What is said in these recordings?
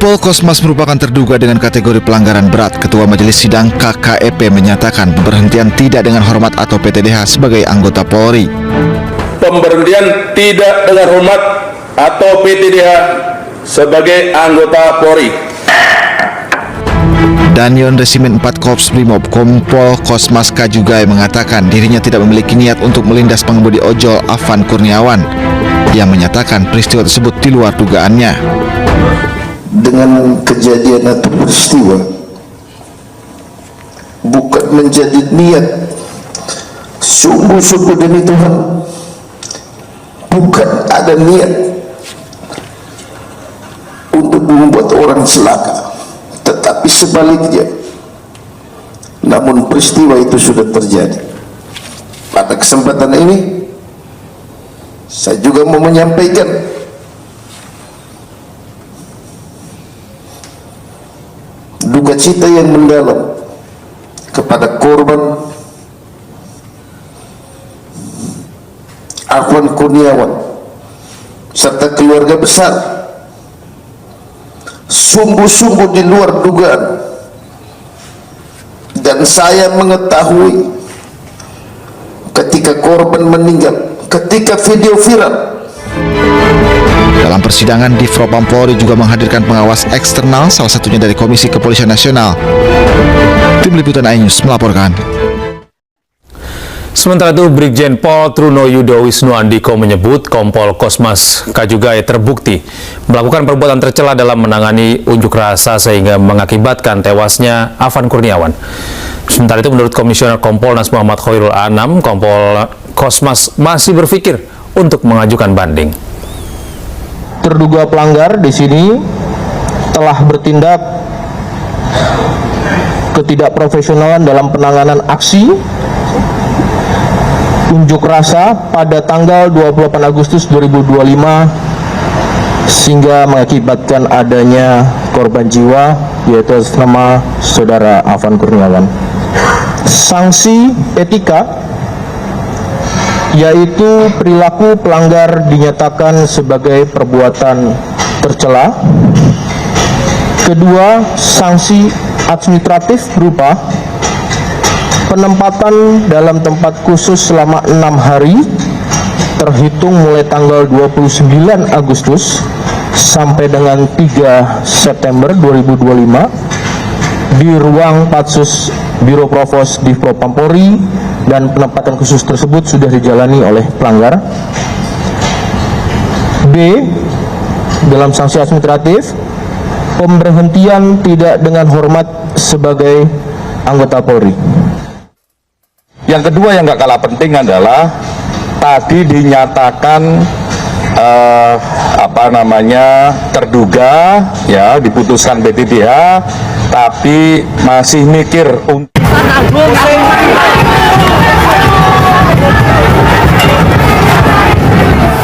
Kompol Kosmas merupakan terduga dengan kategori pelanggaran berat. Ketua Majelis Sidang KKEP menyatakan pemberhentian tidak dengan hormat atau PTDH sebagai anggota Polri. Pemberhentian tidak dengan hormat atau PTDH sebagai anggota Polri. Danyon Resimen 4 Korps Brimob Kompol Kosmas Kajugai mengatakan dirinya tidak memiliki niat untuk melindas pengemudi ojol Afan Kurniawan. Ia menyatakan peristiwa tersebut di luar dugaannya. Dengan kejadian atau peristiwa bukan menjadi niat sungguh-sungguh demi Tuhan, bukan ada niat untuk membuat orang celaka, tetapi sebaliknya. Namun peristiwa itu sudah terjadi. Pada kesempatan ini saya juga mau menyampaikan duka cita yang mendalam kepada korban Afan Kurniawan serta keluarga besar. Sungguh-sungguh di luar dugaan, dan saya mengetahui ketika korban meninggal, ketika video viral. Dalam persidangan, Divpropam Polri juga menghadirkan pengawas eksternal, salah satunya dari Komisi Kepolisian Nasional. Tim Liputan iNews melaporkan. Sementara itu, Brigjen Pol Truno Yudo Wisnu Andiko menyebut Kompol Kosmas Kajugai terbukti melakukan perbuatan tercela dalam menangani unjuk rasa sehingga mengakibatkan tewasnya Afan Kurniawan. Sementara itu, menurut Komisioner Kompolnas Muhammad Khairul Anam, Kompol Kosmas masih berpikir untuk mengajukan banding. Terduga pelanggar di sini telah bertindak ketidakprofesionalan dalam penanganan aksi unjuk rasa pada tanggal 28 Agustus 2025 sehingga mengakibatkan adanya korban jiwa, yaitu nama saudara Afan Kurniawan. Sanksi etika yaitu perilaku pelanggar dinyatakan sebagai perbuatan tercela. Kedua, sanksi administratif berupa penempatan dalam tempat khusus selama 6 hari terhitung mulai tanggal 29 Agustus sampai dengan 3 September 2025 di ruang Patsus Biro Provos Divpropam Polri, dan penempatan khusus tersebut sudah dijalani oleh pelanggar. B. Dalam sanksi administratif, pemberhentian tidak dengan hormat sebagai anggota Polri. Yang kedua yang gak kalah penting adalah tadi dinyatakan terduga ya diputuskan PTDH, tapi masih mikir untuk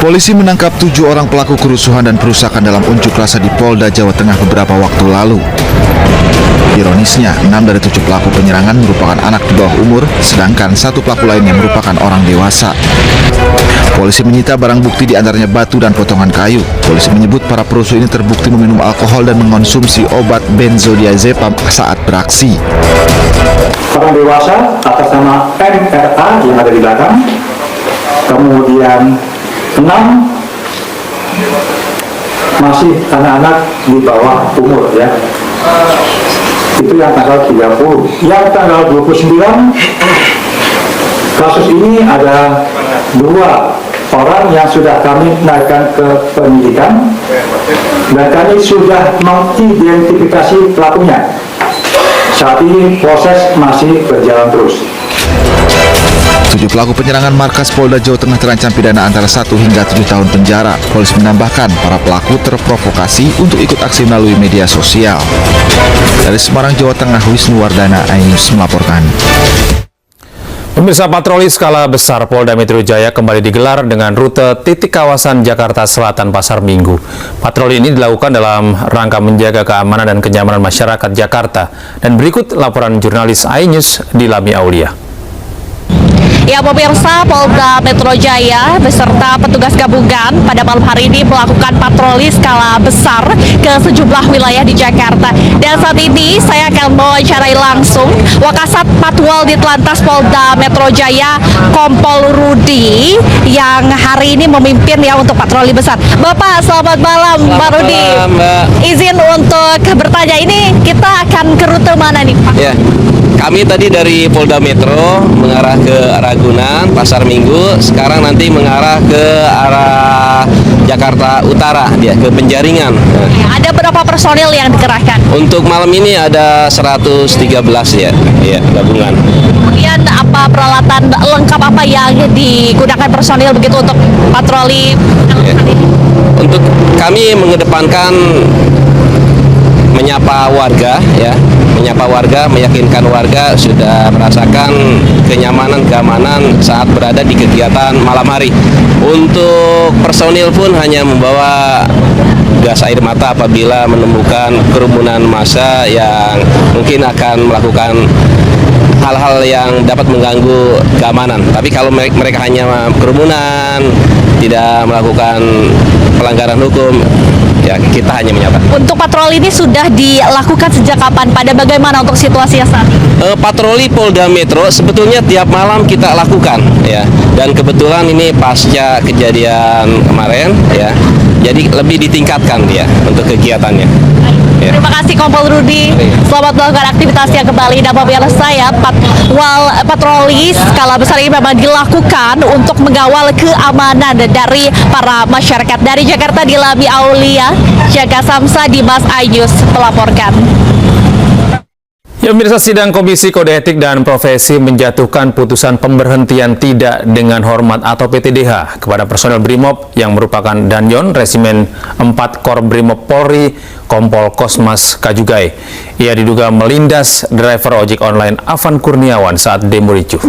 Polisi menangkap 7 orang pelaku kerusuhan dan perusakan dalam unjuk rasa di Polda Jawa Tengah beberapa waktu lalu. Ironisnya, 6 dari 7 pelaku penyerangan merupakan anak di bawah umur, sedangkan 1 pelaku lainnya merupakan orang dewasa. Polisi menyita barang bukti di antaranya batu dan potongan kayu. Polisi menyebut para perusuh ini terbukti meminum alkohol dan mengonsumsi obat benzodiazepam saat beraksi. Orang dewasa atas nama MRA yang ada di belakang, kemudian 6 masih anak-anak di bawah umur ya. Itu yang tanggal 30. Yang tanggal 29 kasus ini ada 2 orang yang sudah kami naikkan ke penyidikan dan kami sudah mengidentifikasi pelakunya. Saat ini proses masih berjalan terus. 7 pelaku penyerangan markas Polda Jawa Tengah terancam pidana antara 1 hingga 7 tahun penjara. Polisi menambahkan para pelaku terprovokasi untuk ikut aksi melalui media sosial. Dari Semarang, Jawa Tengah, Wisnu Wardana, iNews melaporkan. Pemirsa, patroli skala besar Polda Metro Jaya kembali digelar dengan rute titik kawasan Jakarta Selatan Pasar Minggu. Patroli ini dilakukan dalam rangka menjaga keamanan dan kenyamanan masyarakat Jakarta. Dan berikut laporan jurnalis iNews Dilami Aulia. Ya pemirsa, Polda Metro Jaya beserta petugas gabungan pada malam hari ini melakukan patroli skala besar ke sejumlah wilayah di Jakarta. Dan saat ini saya akan mewawancarai langsung Wakasat Patwal Ditlantas Polda Metro Jaya, Kompol Rudi, yang hari ini memimpin ya untuk patroli besar. Bapak, selamat malam, Pak Rudi. Izin untuk bertanya, ini kita akan ke rute mana nih, Pak? Ya, kami tadi dari Polda Metro mengarah ke Ragunan, Pasar Minggu, sekarang nanti mengarah ke arah Jakarta Utara, dia ke Penjaringan. Ada berapa personil yang dikerahkan? Untuk malam ini ada 113 ya, gabungan. Kemudian apa peralatan lengkap apa yang digunakan personil begitu untuk patroli? Ya. Untuk kami mengedepankan menyapa warga, ya, menyapa warga, meyakinkan warga sudah merasakan kenyamanan, keamanan saat berada di kegiatan malam hari. Untuk personil pun hanya membawa gas air mata apabila menemukan kerumunan massa yang mungkin akan melakukan hal-hal yang dapat mengganggu keamanan. Tapi kalau mereka hanya kerumunan, tidak melakukan pelanggaran hukum, ya kita hanya menyapa. Untuk patroli ini sudah dilakukan sejak kapan? Pada bagaimana untuk situasinya saat ini? Patroli Polda Metro sebetulnya tiap malam kita lakukan, ya. Dan kebetulan ini pasca kejadian kemarin, ya. Jadi lebih ditingkatkan dia untuk kegiatannya. Ya. Terima kasih Kompol Rudi. Selamat melakukan aktivitasnya kembali. Dan pemirsa, saya patroli skala besar ini memang dilakukan untuk mengawal keamanan dari para masyarakat. Dari Jakarta, Dilami Aulia, Jaga Samsa, Dimas Ayus melaporkan. Ya, pemirsa, sidang Komisi Kode Etik dan Profesi menjatuhkan putusan pemberhentian tidak dengan hormat atau PTDH kepada personel BRIMOB yang merupakan Danyon Resimen 4 Kor BRIMOB Polri, Kompol Kosmas Kajugai. Ia diduga melindas driver ojek online Afan Kurniawan saat demo ricuh.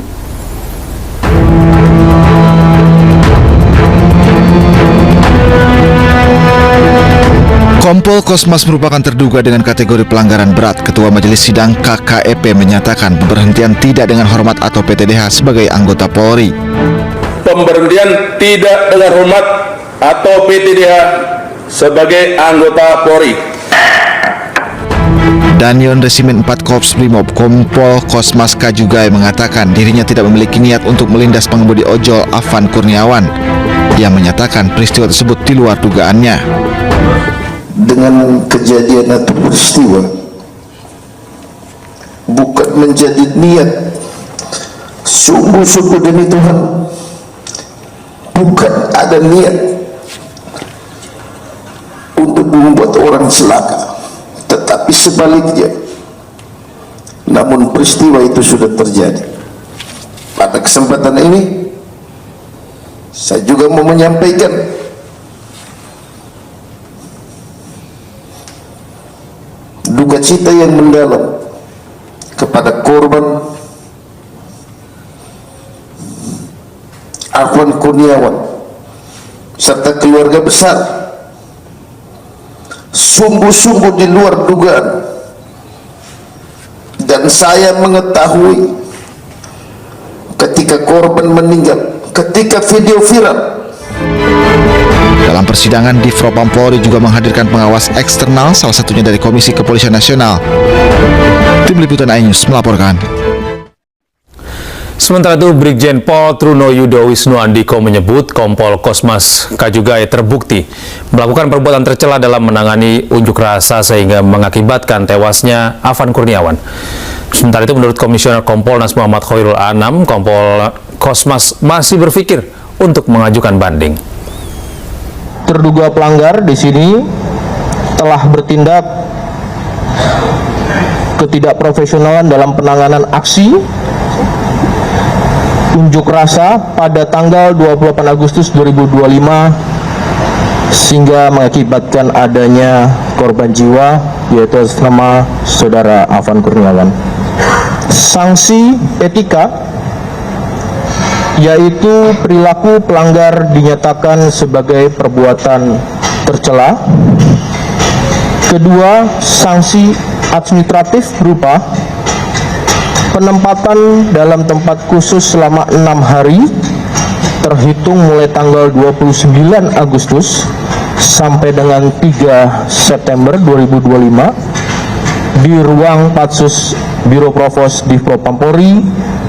Kompol Kosmas merupakan terduga dengan kategori pelanggaran berat. Ketua Majelis Sidang KKEP menyatakan pemberhentian tidak dengan hormat atau PTDH sebagai anggota Polri. Pemberhentian tidak dengan hormat atau PTDH sebagai anggota Polri. Danyon Resimen 4 Korps Brimob Kompol Kosmas Kajugai mengatakan dirinya tidak memiliki niat untuk melindas pengemudi ojol Afan Kurniawan. Ia menyatakan peristiwa tersebut di luar dugaannya. Dengan kejadian atau peristiwa bukan menjadi niat, sungguh-sungguh demi Tuhan bukan ada niat untuk membuat orang celaka, tetapi sebaliknya. Namun peristiwa itu sudah terjadi. Pada kesempatan ini saya juga mau menyampaikan duka cita yang mendalam kepada korban Afan Kurniawan serta keluarga besar. Sungguh-sungguh di luar dugaan, dan saya mengetahui ketika korban meninggal, ketika video viral. Dalam persidangan, Divpropam Polri juga menghadirkan pengawas eksternal, salah satunya dari Komisi Kepolisian Nasional. Tim Liputan iNews melaporkan. Sementara itu, Brigjen Pol Truno Yudo Wisnu Andiko menyebut Kompol Kosmas Kajugai terbukti melakukan perbuatan tercela dalam menangani unjuk rasa sehingga mengakibatkan tewasnya Afan Kurniawan. Sementara itu, menurut Komisioner Kompolnas Muhammad Khairul Anam, Kompol Kosmas masih berpikir untuk mengajukan banding. Terduga pelanggar di sini telah bertindak ketidakprofesionalan dalam penanganan aksi unjuk rasa pada tanggal 28 Agustus 2025 sehingga mengakibatkan adanya korban jiwa, yaitu atas nama saudara Afan Kurniawan. Sanksi etika yaitu perilaku pelanggar dinyatakan sebagai perbuatan tercela. Kedua, sanksi administratif berupa Penempatan dalam tempat khusus selama 6 hari terhitung mulai tanggal 29 Agustus sampai dengan 3 September 2025 di ruang Patsus Biro Provos Divpropam Polri,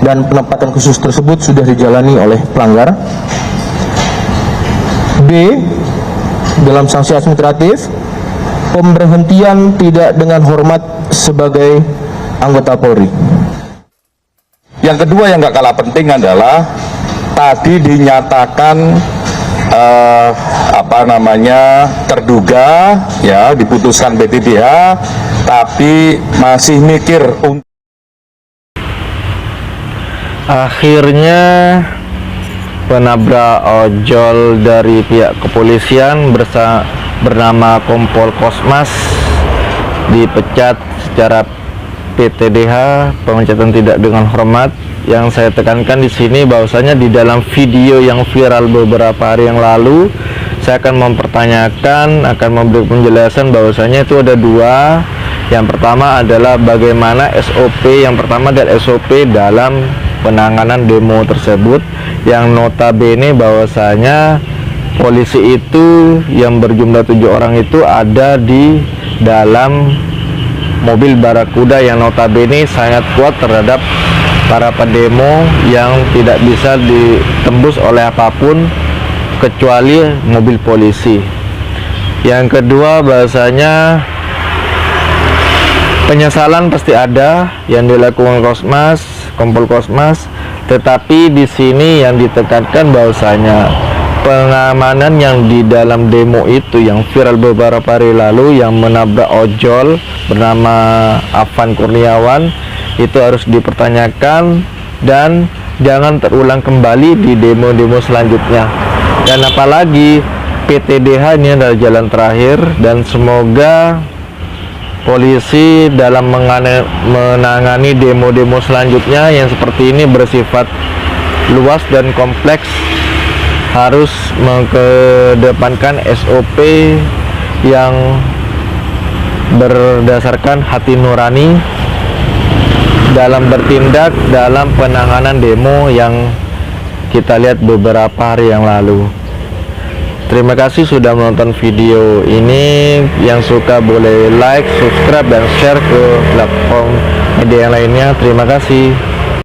dan penempatan khusus tersebut sudah dijalani oleh pelanggar. B. Dalam sanksi administratif, pemberhentian tidak dengan hormat sebagai anggota Polri. Yang kedua yang nggak kalah penting adalah tadi dinyatakan terduga ya diputuskan PTDH, tapi masih mikir untuk akhirnya penabrak ojol dari pihak kepolisian bernama Kompol Kosmas dipecat secara PTDH, pemecatan tidak dengan hormat. Yang saya tekankan di sini bahwasanya di dalam video yang viral beberapa hari yang lalu, saya akan mempertanyakan, akan memberi penjelasan bahwasanya itu ada dua. Yang pertama adalah bagaimana SOP, yang pertama adalah SOP dalam penanganan demo tersebut, yang notabene bahwasanya polisi itu yang berjumlah 7 orang itu ada di dalam mobil Barakuda yang notabene sangat kuat terhadap para pendemo yang tidak bisa ditembus oleh apapun kecuali mobil polisi. Yang kedua bahasanya penyesalan pasti ada yang dilakukan Kompol Kosmas, tetapi di sini yang ditekankan bahwasanya pengamanan yang di dalam demo itu yang viral beberapa hari lalu yang menabrak ojol bernama Afan Kurniawan itu harus dipertanyakan dan jangan terulang kembali di demo-demo selanjutnya. Dan apalagi PTDH ini adalah jalan terakhir, dan semoga polisi dalam menangani demo-demo selanjutnya yang seperti ini bersifat luas dan kompleks harus mengedepankan SOP yang berdasarkan hati nurani dalam bertindak dalam penanganan demo yang kita lihat beberapa hari yang lalu. Terima kasih sudah menonton video ini. Yang suka boleh like, subscribe, dan share ke platform media yang lainnya. Terima kasih.